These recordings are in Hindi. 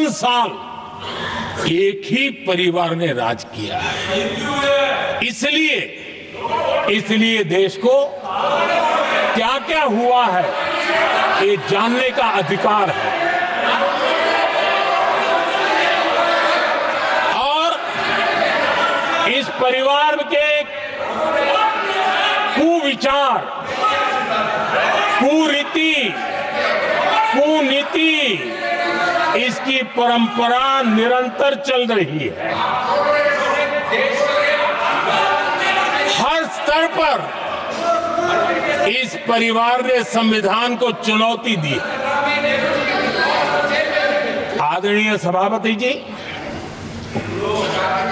55 साल एक ही परिवार ने राज किया है। इसलिए देश को क्या क्या हुआ है ये जानने का अधिकार है। और इस परिवार के कुविचार, कुरीति, कुनीति, इसकी परंपरा निरंतर चल रही है। हर स्तर पर इस परिवार ने संविधान को चुनौती दी। आदरणीय सभापति जी,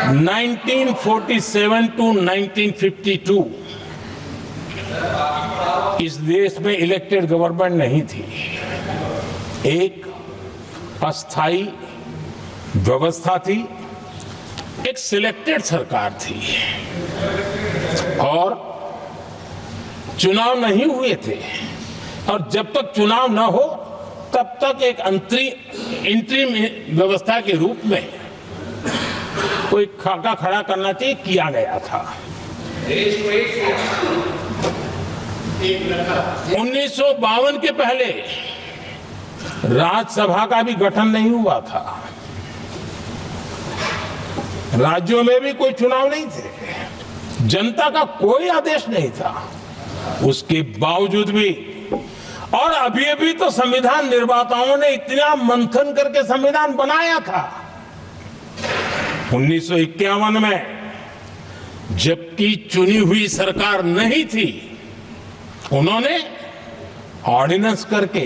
1947 टू 1952 इस देश में इलेक्टेड गवर्नमेंट नहीं थी। एक अस्थाई व्यवस्था थी, एक सिलेक्टेड सरकार थी और चुनाव नहीं हुए थे। और जब तक चुनाव न हो तब तक एक इंटरिम व्यवस्था के रूप में कोई खाका खड़ा करना चाहिए, किया गया था। 1952 के पहले राज्यसभा का भी गठन नहीं हुआ था। राज्यों में भी कोई चुनाव नहीं थे, जनता का कोई आदेश नहीं था। उसके बावजूद भी, और अभी तो संविधान निर्माताओं ने इतना मंथन करके संविधान बनाया था। 1951 में जबकि चुनी हुई सरकार नहीं थी, उन्होंने ऑर्डिनेंस करके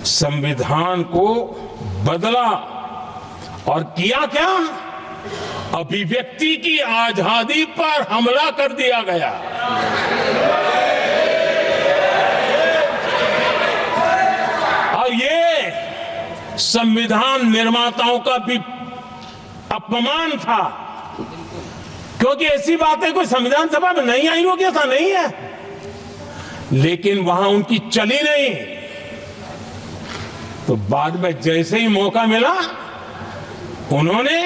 संविधान को बदला और किया क्या? अभिव्यक्ति की आजादी पर हमला कर दिया गया। और ये संविधान निर्माताओं का भी अपमान था, क्योंकि ऐसी बातें कोई संविधान सभा में नहीं आई होगी, ऐसा नहीं है, लेकिन वहां उनकी चली नहीं। तो बाद में जैसे ही मौका मिला, उन्होंने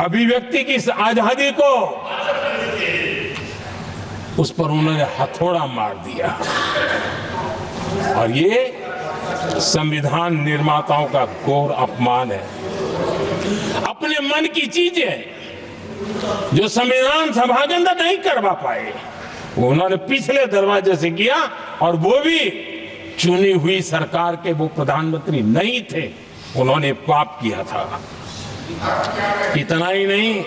अभिव्यक्ति की आजादी को, उस पर उन्होंने हथौड़ा मार दिया। और ये संविधान निर्माताओं का घोर अपमान है। अपने मन की चीजें जो संविधान सभा के अंदर नहीं करवा पाए, वो उन्होंने पिछले दरवाजे से किया, और वो भी चुनी हुई सरकार के वो प्रधानमंत्री नहीं थे, उन्होंने पाप किया था। इतना ही नहीं,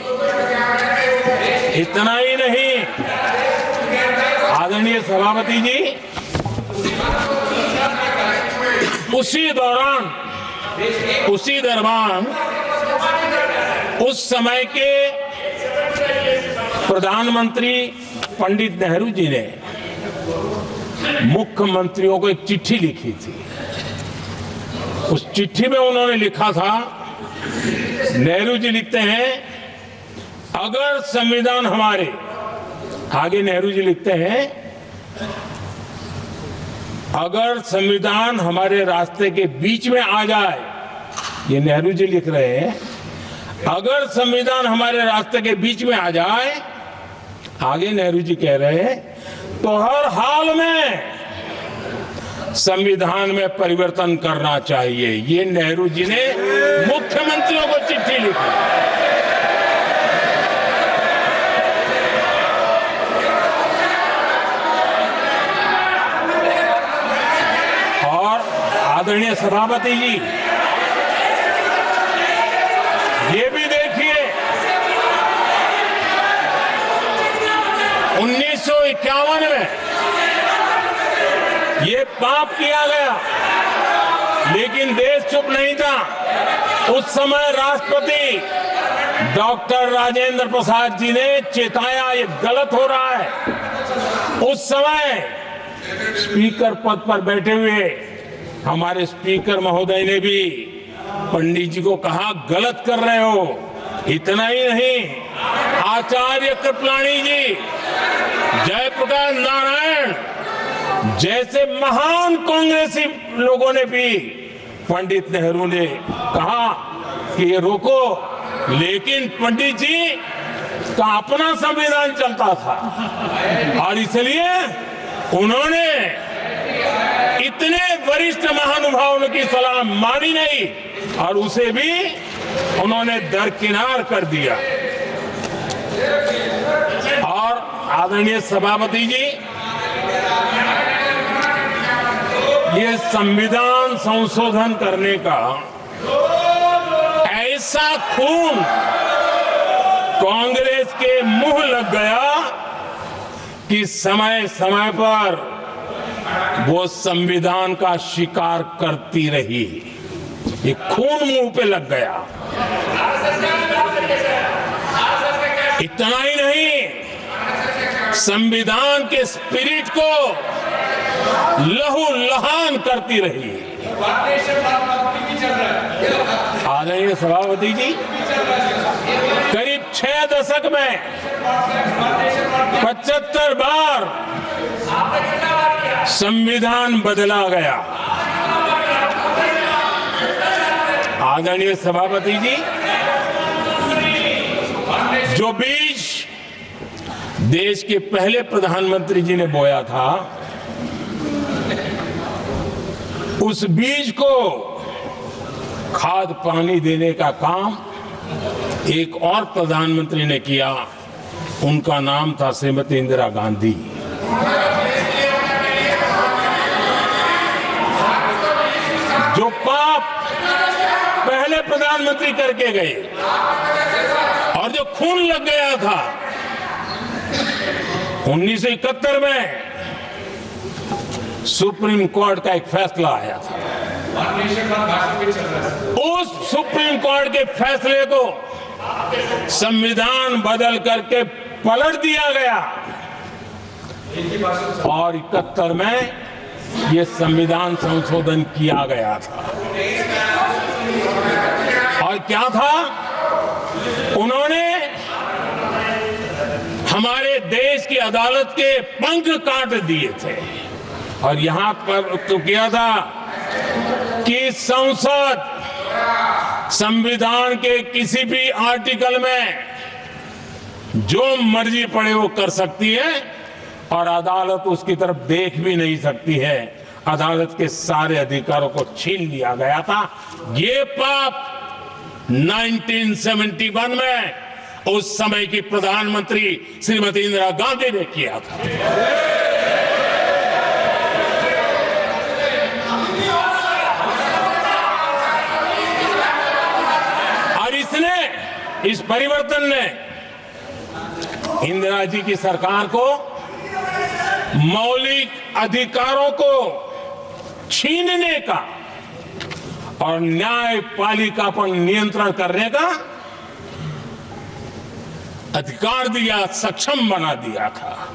आदरणीय सभापति जी, उसी दौरान उस समय के प्रधानमंत्री पंडित नेहरू जी ने मुख्यमंत्रियों को एक चिट्ठी लिखी थी। उस चिट्ठी में उन्होंने लिखा था, नेहरू जी लिखते हैं, अगर संविधान हमारे, आगे नेहरू जी लिखते हैं, अगर संविधान हमारे रास्ते के बीच में आ जाए, ये नेहरू जी लिख रहे हैं, अगर संविधान हमारे रास्ते के बीच में आ जाए, आगे नेहरू जी कह रहे हैं, तो हर हाल में संविधान में परिवर्तन करना चाहिए। ये नेहरू जी ने मुख्यमंत्रियों को चिट्ठी लिखी। और आदरणीय सभापति जी, ये भी देखिए, 1951 में ये पाप किया गया, लेकिन देश चुप नहीं था। उस समय राष्ट्रपति डॉक्टर राजेंद्र प्रसाद जी ने चेताया, ये गलत हो रहा है। उस समय स्पीकर पद पर बैठे हुए हमारे स्पीकर महोदय ने भी पंडित जी को कहा, गलत कर रहे हो। इतना ही नहीं, आचार्य कृपलानी जी, जयप्रकाश नारायण, जैसे महान कांग्रेसी लोगों ने भी पंडित नेहरू ने कहा कि ये रोको, लेकिन पंडित जी का अपना संविधान चलता था और इसलिए उन्होंने इतने वरिष्ठ महानुभावों की सलाह मानी नहीं और उसे भी उन्होंने दरकिनार कर दिया। और आदरणीय सभापति जी, ये संविधान संशोधन करने का ऐसा खून कांग्रेस के मुंह लग गया कि समय समय पर वो संविधान का शिकार करती रही। ये खून मुंह पे लग गया। इतना ही नहीं, संविधान के स्पिरिट को लहू लहान करती रही। आदरणीय सभापति जी, करीब 6 दशक में 75 बार संविधान बदला गया। आदरणीय सभापति जी, जो बीज देश के पहले प्रधानमंत्री जी ने बोया था, उस बीज को खाद पानी देने का काम एक और प्रधानमंत्री ने किया। उनका नाम था श्रीमती इंदिरा गांधी। जो पाप पहले प्रधानमंत्री करके गए और जो खून लग गया था 1971 में, सुप्रीम कोर्ट का एक फैसला आया था। उस सुप्रीम कोर्ट के फैसले को संविधान बदल करके पलट दिया गया और 71 में ये संविधान संशोधन किया गया था। और क्या था, उन्होंने हमारे देश की अदालत के पंख काट दिए थे और यहां पर तो किया था कि संसद संविधान के किसी भी आर्टिकल में जो मर्जी पड़े वो कर सकती है और अदालत उसकी तरफ देख भी नहीं सकती है। अदालत के सारे अधिकारों को छीन लिया गया था। ये पाप 1971 में उस समय की प्रधानमंत्री श्रीमती इंदिरा गांधी ने किया था। और इस परिवर्तन ने इंदिरा जी की सरकार को मौलिक अधिकारों को छीनने का और न्यायपालिका पर नियंत्रण करने का अधिकार दिया, सक्षम बना दिया था।